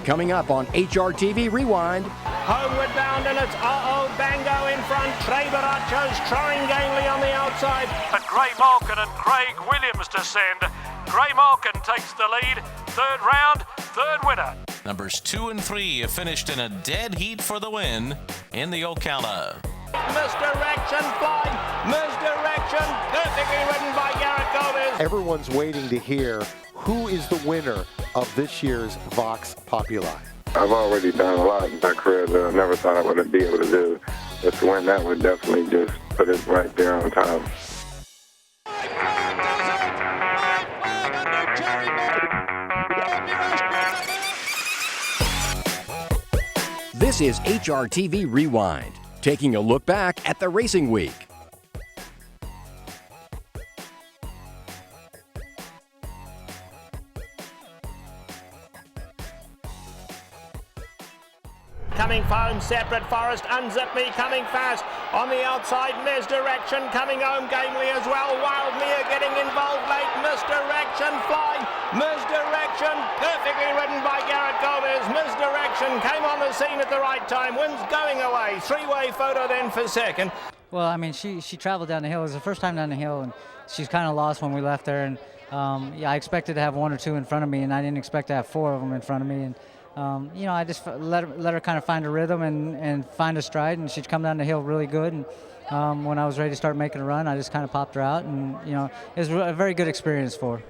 coming up on HRTV Rewind. Homeward bound, and it's Bango in front. Trey Baracho's trying gamely on the outside. But Gray Malkin and Craig Williams descend. Gray Malkin takes the lead. Third round, third winner. Numbers 2 and 3 have finished in a dead heat for the win in the Ocala. Misdirection flying. Misdirection perfectly ridden by Garrett Gomez. Everyone's waiting to hear who is the winner of this year's Vox Populi. I've already done a lot in my career that I never thought I would be able to do. But to win that would definitely just put it right there on top. This is HRTV Rewind, taking a look back at the racing week. Coming home, separate Forest, unzip me, coming fast. On the outside, misdirection, coming home gamely as well. Wildmere getting involved late, misdirection flying. Misdirection, perfectly ridden by Garrett Gomez. Misdirection came on the scene at the right time. Wins going away. Three-way photo then for second. Well, I mean, she traveled down the hill. It was the first time down the hill, and she's kind of lost when we left her. And yeah, I expected to have one or two in front of me, and I didn't expect to have four of them in front of me. And you know, I just let her kind of find her rhythm and find a stride, and she'd come down the hill really good. And when I was ready to start making a run, I just kind of popped her out, and you know, it was a very good experience for her.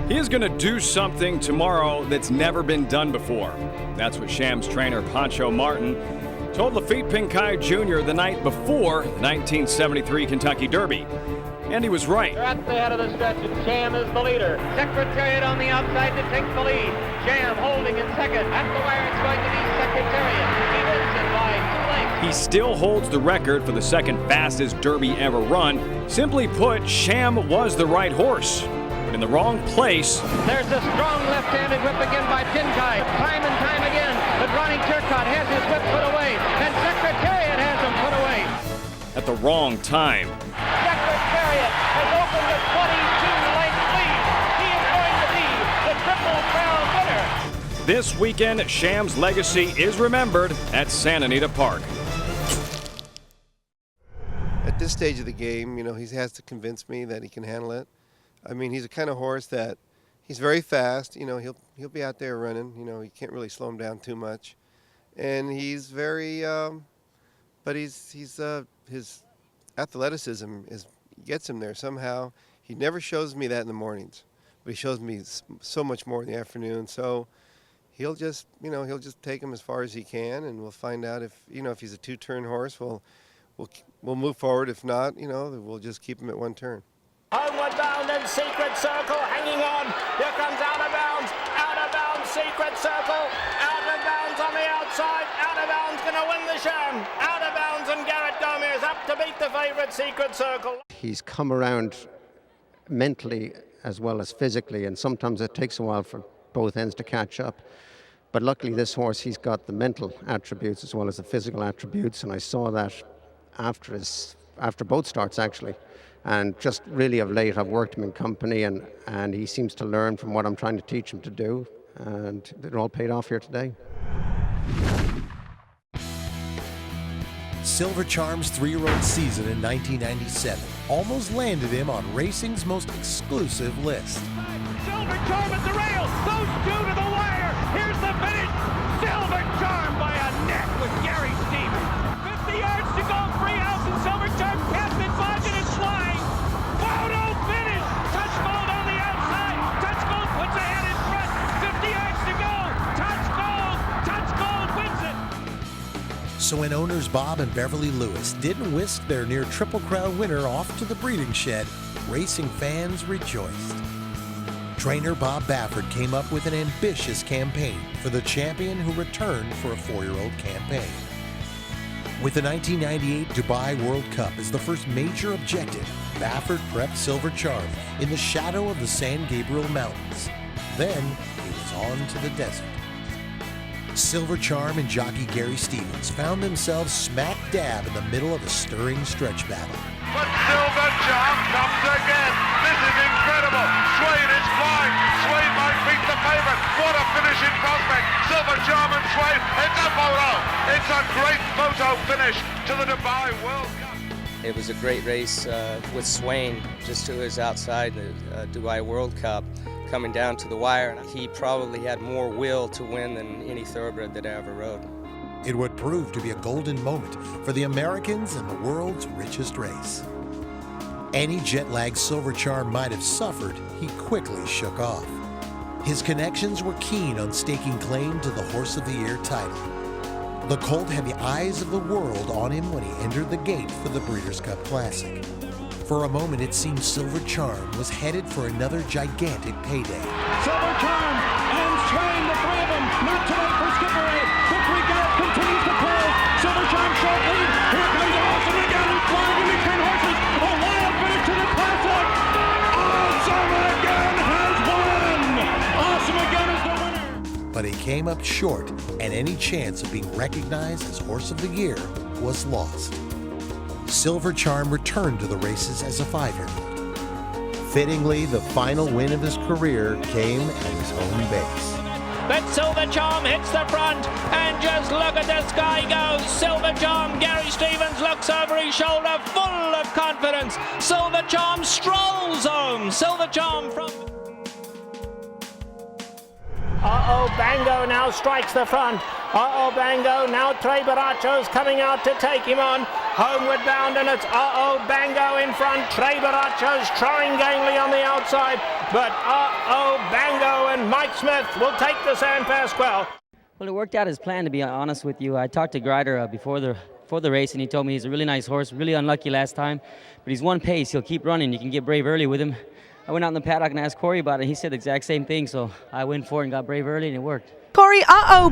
He is going to do something tomorrow that's never been done before. That's what Shams trainer Pancho Martin told Lafitte Pinkai Jr. the night before the 1973 Kentucky Derby. And he was right. They're at the head of the stretch, and Sham is the leader. Secretariat on the outside to take the lead. Sham holding in second. At the wire, it's going to be Secretariat. He wins it by 2 lengths. He still holds the record for the second fastest Derby ever run. Simply put, Sham was the right horse, but in the wrong place. There's a strong left-handed whip again by Pinkai. Time and time again, but Ronnie Turcotte has his whip put away, and Secretariat has him put away. At the wrong time. Secretariat has opened a 22-length lead. He is going to be the Triple Crown winner. This weekend, Sham's legacy is remembered at Santa Anita Park. At this stage of the game, you know, he has to convince me that he can handle it. I mean, he's the kind of horse that he's very fast. You know, he'll be out there running. You know, you can't really slow him down too much, and he's very, but his athleticism gets him there somehow. He never shows me that in the mornings, but he shows me so much more in the afternoon. So he'll just take him as far as he can, and we'll find out if he's a two-turn horse. We'll move forward. If not, we'll just keep him at one turn. Homeward bound and Secret Circle hanging on. Here comes out of bounds, Secret Circle, out of bounds on the outside, out of bounds, going to win the Sham, out of bounds, and Garrett Gomez up to beat the favourite Secret Circle. He's come around mentally as well as physically, and sometimes it takes a while for both ends to catch up. But luckily this horse, he's got the mental attributes as well as the physical attributes, and I saw that after both starts actually. And just really of late, I've worked him in company, and he seems to learn from what I'm trying to teach him to do, and it all paid off here today. Silver Charm's 3-year-old season in 1997 almost landed him on racing's most exclusive list. Silver Charm at the rail, those two to the wire. Here's the finish. Silver Charm by a neck with Gary Stevens. 50 yards to go, 3 outs, and Silver Charm cast it margin and flying. Photo finish. Touch Gold on the outside. Touch Gold puts a head in front. 50 yards to go. Touch Gold. Touch Gold wins it. So when owners Bob and Beverly Lewis didn't whisk their near Triple Crown winner off to the breeding shed, racing fans rejoiced. Trainer Bob Baffert came up with an ambitious campaign for the champion who returned for a 4-year-old campaign. With the 1998 Dubai World Cup as the first major objective, Baffert prepped Silver Charm in the shadow of the San Gabriel Mountains. Then he was on to the desert. Silver Charm and jockey Gary Stevens found themselves smack dab in the middle of a stirring stretch battle. But Silver Charm comes again. This is incredible. Swain is flying. Swain might beat the favorite. What a finishing prospect. Silver the German train. It's a photo. It's a great photo finish to the Dubai World Cup. It was a great race with Swain, just 2 years outside the Dubai World Cup, coming down to the wire. He probably had more will to win than any thoroughbred that I ever rode. It would prove to be a golden moment for the Americans in the world's richest race. Any jet-lagged Silver Charm might have suffered, he quickly shook off. His connections were keen on staking claim to the Horse of the Year title. The colt had the eyes of the world on him when he entered the gate for the Breeders' Cup Classic. For a moment, it seemed Silver Charm was headed for another gigantic payday. Silver Charm and Swain, the three of them, not too late for Skippery. Victory Garrett continues to pull. Silver Charm short lead. Here comes Awesome again, who's flying into 10 horses. A wild finish to the Classic. Awesome again has won. Awesome again is the winner. But he came up short, and any chance of being recognized as Horse of the Year was lost. Silver Charm returned to the races as a 5-year-old. Fittingly, the final win of his career came at his home base. But Silver Charm hits the front, and just look at this guy go. Silver Charm, Gary Stevens looks over his shoulder, full of confidence. Silver Charm strolls home. Silver Charm from... Bango now strikes the front. Bango, now Tre Baracho's coming out to take him on. Homeward bound, and it's Bango in front. Tre Baracho's trying gamely on the outside, but Bango and Mike Smith will take the San Pasquale. Well, it worked out as planned, to be honest with you. I talked to Grider before the race, and he told me he's a really nice horse, really unlucky last time, but he's one pace. He'll keep running. You can get brave early with him. I went out in the paddock and asked Corey about it. He said the exact same thing, so I went for it and got brave early, and it worked. Corey,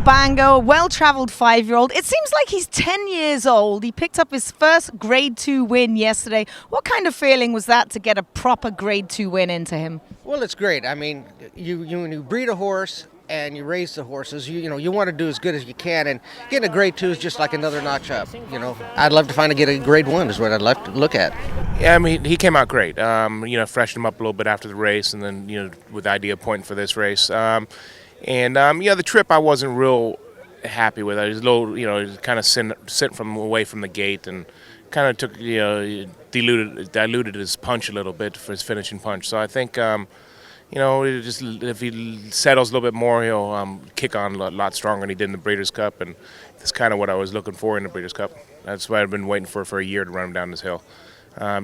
Bango, a well-traveled 5-year-old. It seems like he's 10 years old. He picked up his first Grade 2 win yesterday. What kind of feeling was that to get a proper Grade 2 win into him? Well, it's great. I mean, when you breed a horse and you raise the horses, you want to do as good as you can, and getting a Grade 2 is just like another notch up. I'd love to get a Grade 1 is what I'd like to look at. Yeah, I mean, he came out great. Freshened him up a little bit after the race, and then with the idea of pointing for this race. The trip I wasn't real happy with. I was a little, kind of sent from away from the gate, and kind of took, diluted his punch a little bit for his finishing punch. So I think, if he settles a little bit more, he'll kick on a lot stronger than he did in the Breeders' Cup, and that's kind of what I was looking for in the Breeders' Cup. That's what I've been waiting for a year to run him down this hill.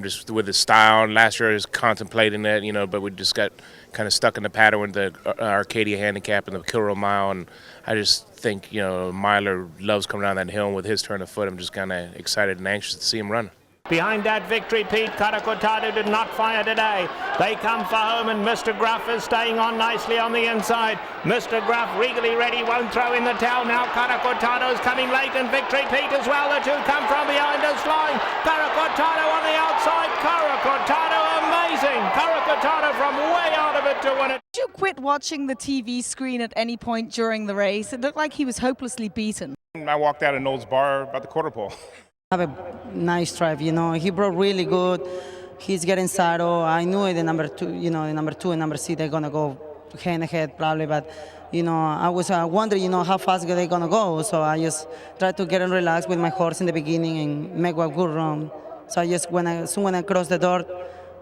Just with his style. And last year I was contemplating that, but we just got kind of stuck in the pattern with the Arcadia handicap and the Kilroy Mile, and I just think, Myler loves coming down that hill, and with his turn of foot, I'm just kind of excited and anxious to see him run. Behind that Victory Pete, Karakotado did not fire today. They come for home, and Mr. Gruff is staying on nicely on the inside. Mr. Gruff regally ready, won't throw in the towel now. Karakotado's coming late, and Victory Pete as well. The two come from behind us flying. Karakotado on the outside. Karakotado amazing. Karakotado from way out of it to win it. Did you quit watching the TV screen at any point during the race? It looked like he was hopelessly beaten. I walked out of Noel's bar about the quarter pole. Have a nice drive, he brought really good. He's getting saddle. I knew the number two and number 6 they're gonna go hand ahead probably, but I was wondering how fast they're gonna go. So I just tried to get relaxed with my horse in the beginning and make a good run. So I just when I crossed the door,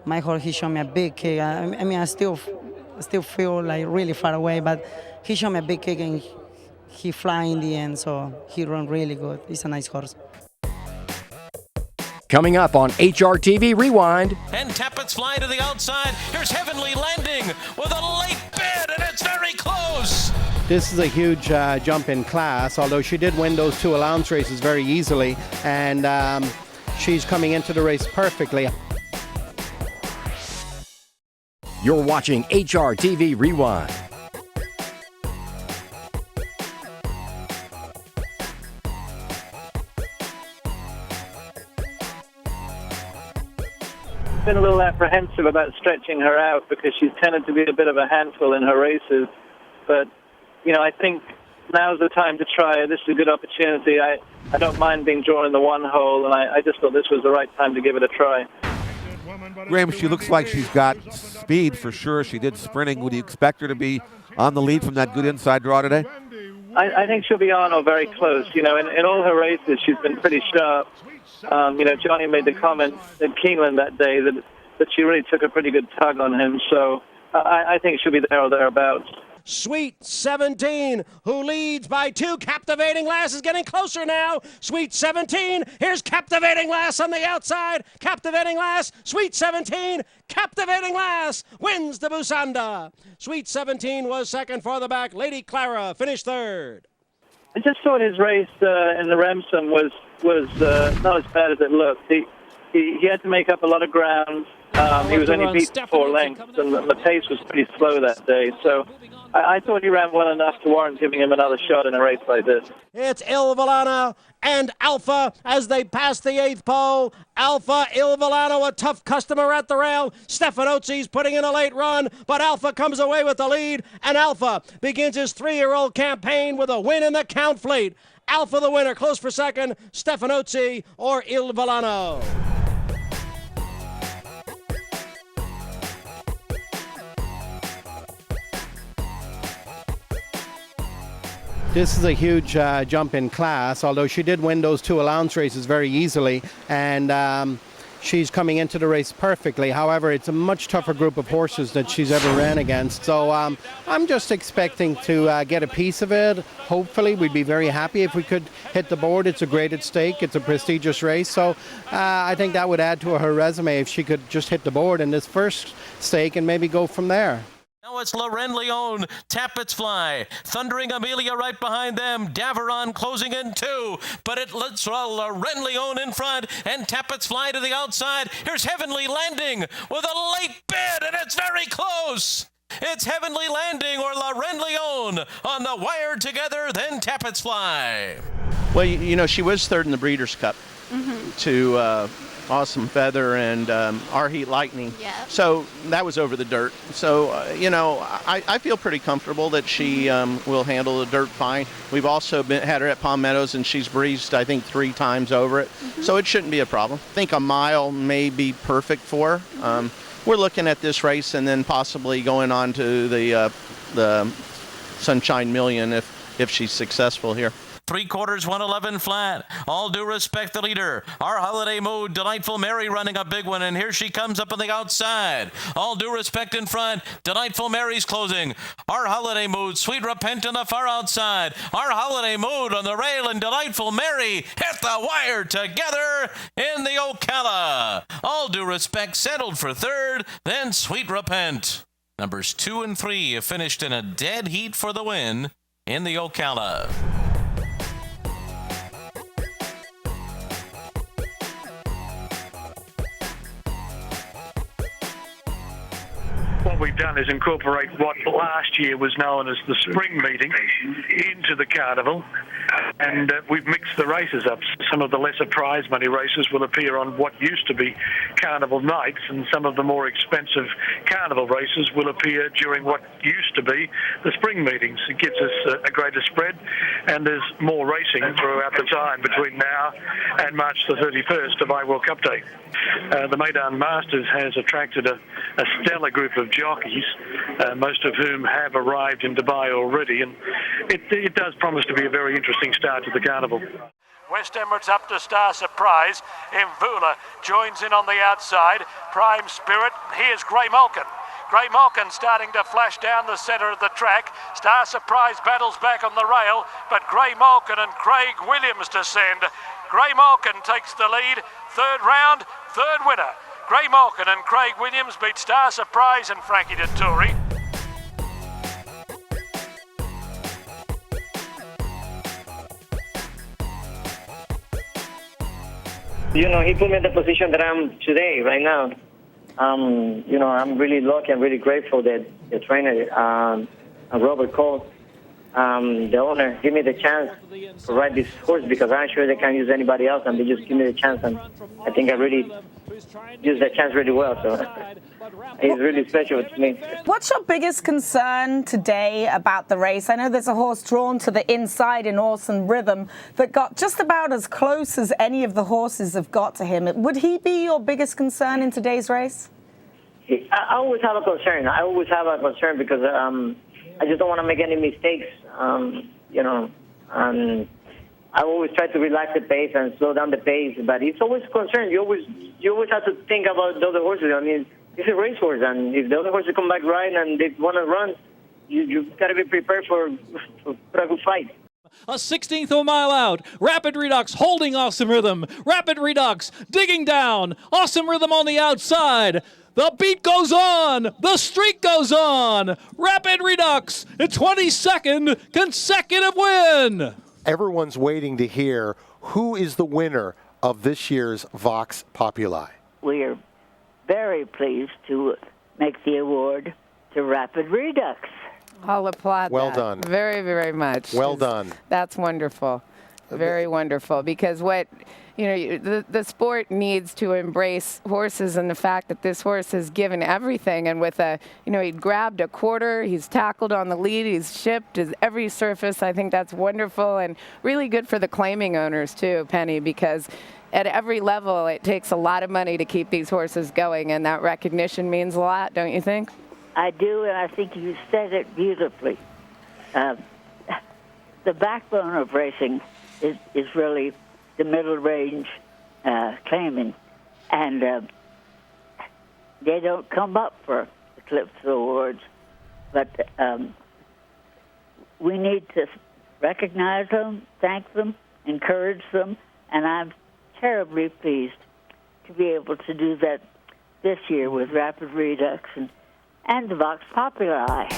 my horse he showed me a big kick. I still feel like really far away, but he showed me a big kick and he fly in the end. So he run really good. He's a nice horse. Coming up on HRTV Rewind. And Tappett's fly to the outside. Here's Heavenly landing with a late bid, and it's very close. This is a huge jump in class, although she did win those 2 allowance races very easily, and she's coming into the race perfectly. You're watching HRTV Rewind. Been a little apprehensive about stretching her out because she's tended to be a bit of a handful in her races. But, I think now's the time to try. This is a good opportunity. I don't mind being drawn in the one hole, and I just thought this was the right time to give it a try. Graham, she looks like she's got speed for sure. She did sprinting. Would you expect her to be on the lead from that good inside draw today? I think she'll be on or very close. You know, in all her races, she's been pretty sharp. You know, Johnny made the comment at Keeneland that day that she really took a pretty good tug on him. So I think she'll be there or thereabouts. Sweet 17, who leads by 2. Captivating Lass is getting closer now. Sweet 17, here's Captivating Lass on the outside. Captivating Lass, Sweet 17, Captivating Lass wins the Busanda. Sweet 17 was second for the back. Lady Clara finished third. I just thought his race in the Remsen was not as bad as it looked. He had to make up a lot of ground. He was only beaten 4 lengths, and the pace was pretty slow that day. So I thought he ran well enough to warrant giving him another shot in a race like this. It's Il Villano and Alpha as they pass the 8th pole. Alpha, Il Villano, a tough customer at the rail. Stefanozzi's putting in a late run, but Alpha comes away with the lead, and Alpha begins his 3-year-old campaign with a win in the Count Fleet. Alpha the winner, close for second, Stefanozzi or Il Villano. This is a huge jump in class, although she did win those 2 allowance races very easily, and she's coming into the race perfectly. However, it's a much tougher group of horses that she's ever ran against. So I'm just expecting to get a piece of it. Hopefully, we'd be very happy if we could hit the board. It's a graded stake. It's a prestigious race. So I think that would add to her resume if she could just hit the board in this first stake and maybe go from there. Now it's Loren Leon, Tapits Fly, Thundering Amelia right behind them, Daveron closing in 2, but it lets Loren Leon in front and Tapits Fly to the outside. Here's Heavenly Landing with a late bid, and it's very close. It's Heavenly Landing or Loren Leon on the wire together, then Tapits Fly. Well, you know, she was third in the Breeders' Cup to Awesome Feather and Our Heat Lightning. Yeah. So that was over the dirt. So, you know, I feel pretty comfortable that she will handle the dirt fine. We've also had her at Palm Meadows, and she's breezed, I think, 3 times over it. So it shouldn't be a problem. I think a mile may be perfect for her. We're looking at this race and then possibly going on to the Sunshine Million if she's successful here. 3/4, 111 flat. All Due Respect, the leader. Our Holiday Mood, Delightful Mary running a big one, and here she comes up on the outside. All Due Respect in front. Delightful Mary's closing. Our Holiday Mood, Sweet Repent on the far outside. Our Holiday Mood on the rail, and Delightful Mary hit the wire together in the Ocala. All Due Respect settled for third, then Sweet Repent. Numbers 2 and 3 have finished in a dead heat for the win in the Ocala. What we've done is incorporate what last year was known as the spring meeting into the carnival, and we've mixed the races up. Some of the lesser prize money races will appear on what used to be carnival nights, and some of the more expensive carnival races will appear during what used to be the spring meetings. It gives us a greater spread, and there's more racing throughout the time between now and March the 31st, Dubai World Cup Day. The Meydan Masters has attracted a stellar group of jockeys, most of whom have arrived in Dubai already, and it does promise to be a very interesting start to the carnival. West Emirates up to Star Surprise. Mvula joins in on the outside. Prime Spirit. Here's Grey Malkin. Grey Malkin starting to flash down the centre of the track. Star Surprise battles back on the rail, but Grey Malkin and Craig Williams descend. Grey Malkin takes the lead. Third round, third winner. Grey Malkin and Craig Williams beat Star Surprise and Frankie Dettori. You know, he put me in the position that I'm today, right now. You know, I'm really lucky and really grateful that the trainer, Robert Cole, the owner, give me the chance to ride this horse, because I'm sure they can't use anybody else, and they just give me the chance, and I think I really used that chance really well. So it's really special to me. What's your biggest concern today about the race? I know there's a horse drawn to the inside in Awesome Rhythm that got just about as close as any of the horses have got to him. Would he be your biggest concern in today's race? I always have a concern. I always have a concern because I just don't want to make any mistakes. you know. I always try to relax the pace and slow down the pace, but it's always a concern. You always have to think about the other horses. I mean, it's a racehorse, and if the other horses come back right and they want to run, you've got to be prepared for a good fight. A 16th of a mile out. Rapid Redux holding Awesome Rhythm. Rapid Redux digging down. Awesome Rhythm on the outside. The beat goes on. The streak goes on. Rapid Redux, a 22nd consecutive win. Everyone's waiting to hear who is the winner of this year's Vox Populi. We are very pleased to make the award to Rapid Redux. I'll applaud Well that done. very, very much. Well done. That's wonderful. Very wonderful, because the sport needs to embrace horses and the fact that this horse has given everything, and with he grabbed a quarter, he's tackled on the lead, he's shipped his every surface. I think that's wonderful and really good for the claiming owners too, Penny, because at every level it takes a lot of money to keep these horses going, and that recognition means a lot, don't you think? I do, and I think you said it beautifully. The backbone of racing is really the middle range claiming, and they don't come up for Eclipse Awards, but we need to recognize them, thank them, encourage them, and I'm terribly pleased to be able to do that this year with Rapid Redux and the Vox Populi.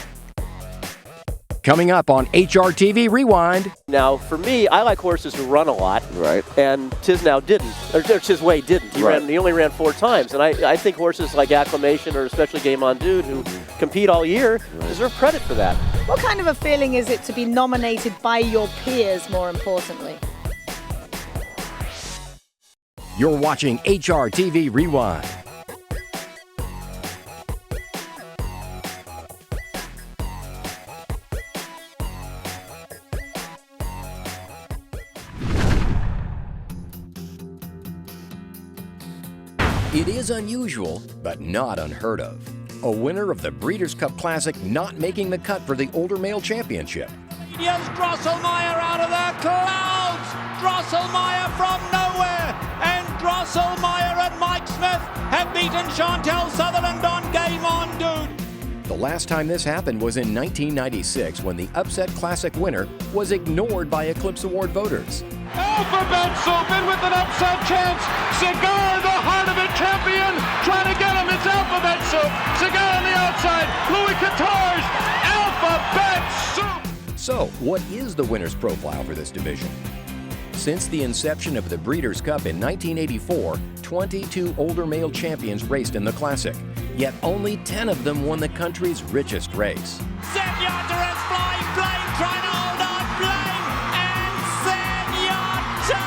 Coming up on HRTV Rewind. Now, for me, I like horses who run a lot. Right. And Tisnow didn't, or Tisway didn't. He only ran 4 times. And I think horses like Acclamation or especially Game On Dude, who compete all year, deserve credit for that. What kind of a feeling is it to be nominated by your peers, more importantly? You're watching HRTV Rewind. It is unusual, but not unheard of. A winner of the Breeders' Cup Classic not making the cut for the Older Male Championship. Yes, Drosselmeyer out of the clouds! Drosselmeyer from nowhere! And Drosselmeyer and Mike Smith have beaten Chantel Sutherland on Game On Dude. The last time this happened was in 1996 when the Upset Classic winner was ignored by Eclipse Award voters. Alphabet Soup in with an upset chance. Cigar, the heart of it champion, trying to get him. It's Alphabet Soup. Cigar on the outside. Louis Qatar's Alphabet Soup. So, what is the winner's profile for this division? Since the inception of the Breeders' Cup in 1984, 22 older male champions raced in the Classic. Yet only 10 of them won the country's richest race. Zenyatta is flying, Blaine trying to hold on, Blaine, and Zenyatta,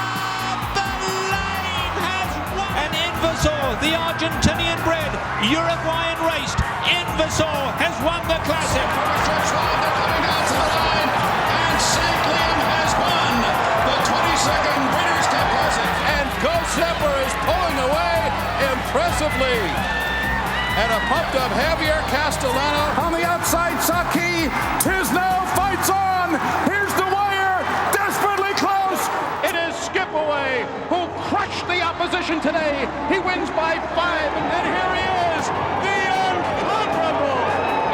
the lane has won. And Invasor, the Argentinian bred, Uruguayan raced, Invasor has won the Classic. Coming down to the line, and St. Liam has won the 22nd Breeders' Cup Classic. And Ghost Stepper is pulling away impressively. And a pumped up Javier Castellano. On the outside, Saki. Tisnow fights on. Here's the wire. Desperately close. It is Skipaway who crushed the opposition today. He wins by 5, and then here he is, the unconquerable,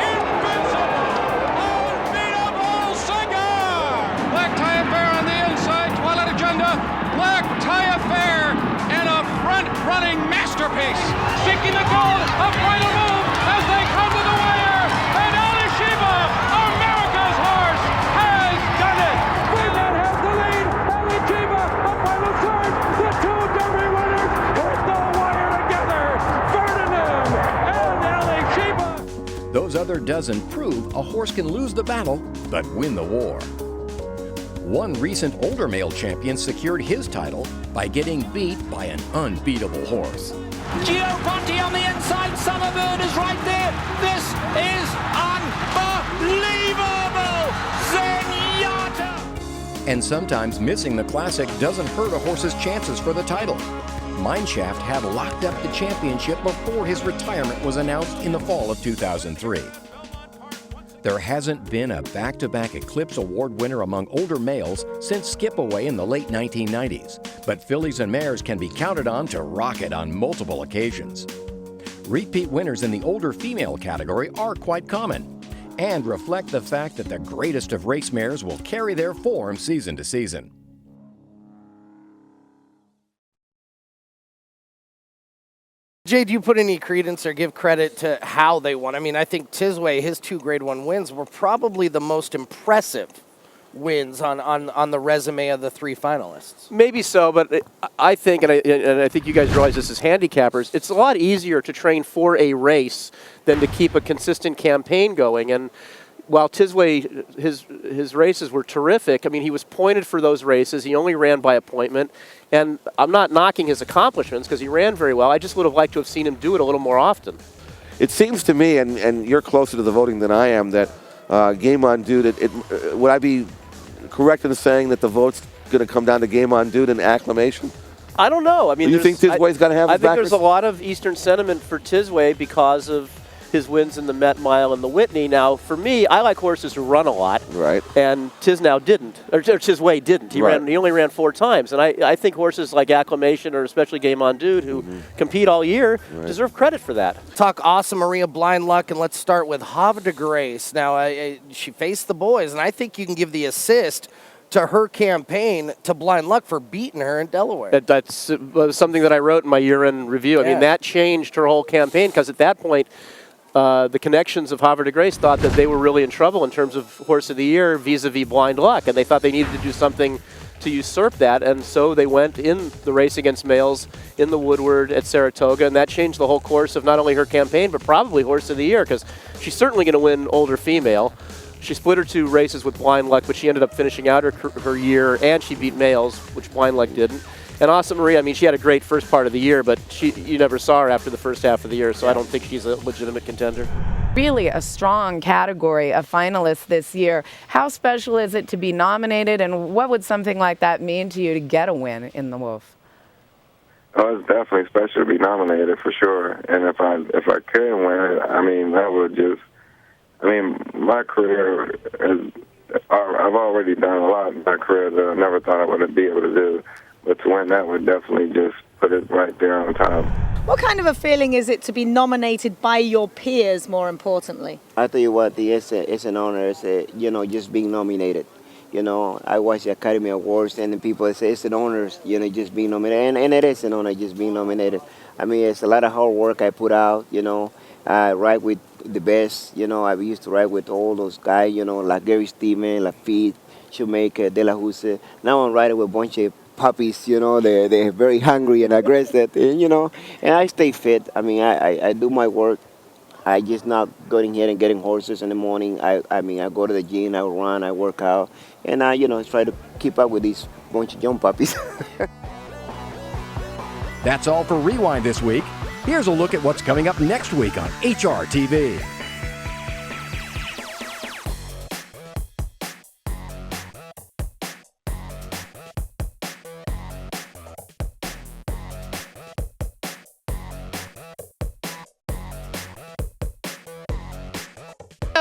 invincible, unbeatable Cigar. Black Tie Affair on the inside, Twilight Agenda, Black Tie Affair, and a front-running masterpiece. Seeking the gold, a final move as they come to the wire, and Ali Shiva, America's horse, has done it. Freeman has the lead. Ali Shiva, a final surge. The 2 Derby winners hit the wire together. Ferdinand and Ali Shiva. Those other dozen prove a horse can lose the battle, but win the war. One recent older male champion secured his title by getting beat by an unbeatable horse. Gio Ponti on the inside, Summerbird is right there. This is unbelievable! Zenyatta! And sometimes missing the Classic doesn't hurt a horse's chances for the title. Mineshaft had locked up the championship before his retirement was announced in the fall of 2003. There hasn't been a back-to-back Eclipse Award winner among older males since Skip Away in the late 1990s, but fillies and mares can be counted on to rock it on multiple occasions. Repeat winners in the older female category are quite common and reflect the fact that the greatest of race mares will carry their form season to season. Jay, do you put any credence or give credit to how they won? I mean, I think Tisway, his 2 Grade 1 wins were probably the most impressive wins on the resume of the 3 finalists. Maybe so, but I think, and I think you guys realize this as handicappers, it's a lot easier to train for a race than to keep a consistent campaign going. And while Tisway, his races were terrific, I mean, he was pointed for those races. He only ran by appointment. And I'm not knocking his accomplishments because he ran very well. I just would have liked to have seen him do it a little more often. It seems to me, and you're closer to the voting than I am, that Game On Dude, would I be correct in saying that the vote's going to come down to Game On Dude and acclamation? I don't know. I mean, do you think Tisway's got to have his I think backers? there's a lot of Eastern sentiment for Tisway because of his wins in the Met Mile and the Whitney. Now, for me, I like horses who run a lot. Right. And Tisnow didn't, or Tisway didn't. He only ran 4 times. And I think horses like Acclamation or especially Game On Dude who compete all year deserve credit for that. Talk Awesome Maria Blind Luck, and let's start with Havre de Grace. Now, she faced the boys, and I think you can give the assist to her campaign to Blind Luck for beating her in Delaware. That's something that I wrote in my year-end review. I mean, that changed her whole campaign because at that point, the connections of Havre de Grace thought that they were really in trouble in terms of Horse of the Year vis-a-vis Blind Luck, and they thought they needed to do something to usurp that, and so they went in the race against males in the Woodward at Saratoga, and that changed the whole course of not only her campaign, but probably Horse of the Year, because she's certainly going to win older female. She split her 2 races with Blind Luck, but she ended up finishing out her year, and she beat males, which Blind Luck didn't. And Awesome Maria, I mean, she had a great first part of the year, but you never saw her after the first half of the year, so I don't think she's a legitimate contender. Really a strong category of finalists this year. How special is it to be nominated, and what would something like that mean to you to get a win in the Wolf? Oh, it's definitely special to be nominated for sure. And if I could win, I mean, that would just, I mean, my career I've already done a lot in my career that I never thought I would be able to do. But to win that would definitely just put it right there on top. What kind of a feeling is it to be nominated by your peers, more importantly? I tell you what, it's an honor, just being nominated. I watch the Academy Awards and the people say it's an honor, just being nominated. And it is an honor just being nominated. I mean, it's a lot of hard work I put out, I ride with the best, I used to ride with all those guys, like Gary Stevens, Lafitte, Shoemaker, De La House. Now I'm riding with a bunch of puppies, they're very hungry and aggressive, and I stay fit. I mean, I do my work. I just not going here and getting horses in the morning. I go to the gym, I run, I work out, and I, try to keep up with these bunch of young puppies. That's all for Rewind this week. Here's a look at what's coming up next week on HRTV.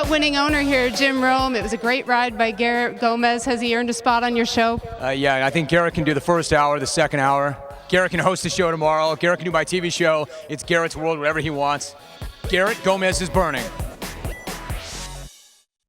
Winning owner here, Jim Rome. It was a great ride by Garrett Gomez. Has he earned a spot on your show? Yeah, I think Garrett can do the first hour, the second hour. Garrett can host the show tomorrow. Garrett can do my TV show. It's Garrett's world, whatever he wants. Garrett Gomez is burning.